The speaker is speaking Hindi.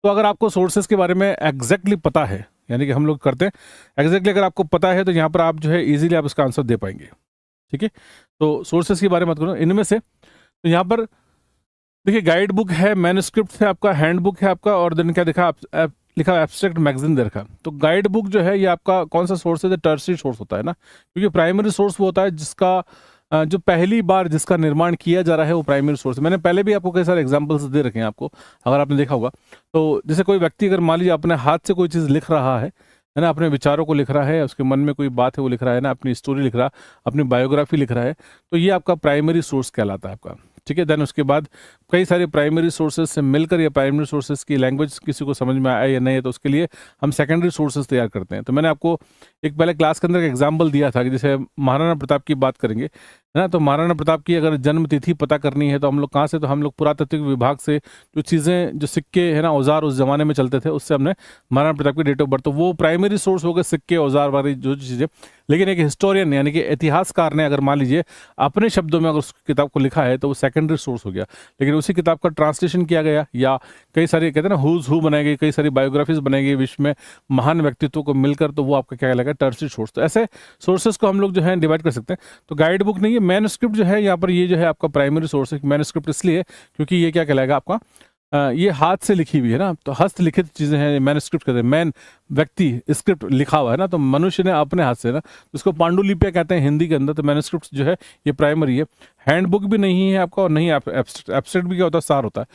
तो अगर आपको सोर्सेज के बारे में एग्जैक्टली पता है, यानी कि हम लोग करते हैं एग्जैक्टली, अगर आपको पता है तो यहाँ पर आप जो है इजीली आप इसका आंसर दे पाएंगे। ठीक है, तो सोर्सेज के बारे में मत करो इनमें से। तो यहाँ पर देखिए गाइड बुक है, मैन्युस्क्रिप्ट है आपका, हैंड बुक है आपका, और देन क्या लिखा एब्स्ट्रैक्ट मैगजीन दे रखा। तो गाइड बुक जो है ये आपका कौन सा सोर्स है? टर्सरी सोर्स होता है ना, क्योंकि प्राइमरी सोर्स वो होता है जिसका जो पहली बार जिसका निर्माण किया जा रहा है वो प्राइमरी सोर्स है। मैंने पहले भी आपको कई सारे एग्जांपल्स दे रखे हैं आपको, अगर आपने देखा होगा। तो जैसे कोई व्यक्ति अगर मान लीजिए अपने हाथ से कोई चीज़ लिख रहा है ना, अपने विचारों को लिख रहा है, उसके मन में कोई बात है वो लिख रहा है ना, अपनी स्टोरी लिख रहा है, अपनी बायोग्राफी लिख रहा है, तो ये आपका प्राइमरी सोर्स कहलाता है आपका। ठीक है, देन उसके बाद कई सारे प्राइमरी सोर्सेज से मिलकर या प्राइमरी सोर्सेज की लैंग्वेज किसी को समझ में आए या नहीं है तो उसके लिए हम सेकेंडरी सोर्सेज तैयार करते हैं। तो मैंने आपको एक पहले क्लास के अंदर एक एग्जाम्पल दिया था कि जैसे महाराणा प्रताप की बात करेंगे है ना, तो महाराणा प्रताप की अगर जन्म तिथि पता करनी है तो हम लोग कहाँ से, तो हम लोग पुरातत्व विभाग से जो चीज़ें, जो सिक्के है ना, औजार उस जमाने में चलते थे, उससे हमने महाराणा प्रताप की डेट ऑफ बर्थ, तो वो प्राइमरी सोर्स हो गए, सिक्के औजार वाली जो चीज़ें। लेकिन एक हिस्टोरियन यानी कि इतिहासकार ने अगर मान लीजिए अपने शब्दों में अगर उस किताब को लिखा है तो वो सेकेंडरी सोर्स हो गया। लेकिन उसी किताब का ट्रांसलेशन किया गया या कई सारे कहते हैं ना हुज हु बनाई गई, कई सारी बायोग्राफीज बनाई गई विश्व में महान व्यक्तित्व को मिलकर, तो वो आपका क्या कहलाएगा? Tertiary source. तो ऐसे सोर्सेज को हम लोग जो है डिवाइड कर सकते हैं। तो गाइड बुक नहीं है, मैन्युस्क्रिप्ट जो है यहाँ पर ये जो है आपका प्राइमरी सोर्स है। मैन्युस्क्रिप्ट इसलिए क्योंकि ये क्या कहलाएगा आपका, ये हाथ से लिखी हुई है ना, तो हस्तलिखित चीजें हैं, मैन्युस्क्रिप्ट कहते हैं। मैन व्यक्ति, स्क्रिप्ट लिखा हुआ है ना, तो मनुष्य ने अपने हाथ से ना, इसको पांडुलिपियां कहते हैं हिंदी के अंदर। तो मैन्युस्क्रिप्ट जो है ये प्राइमरी है। हैंड बुक भी नहीं है आपका, और नहीं एब्स्ट्रैक्ट भी क्या होता है? सार होता है।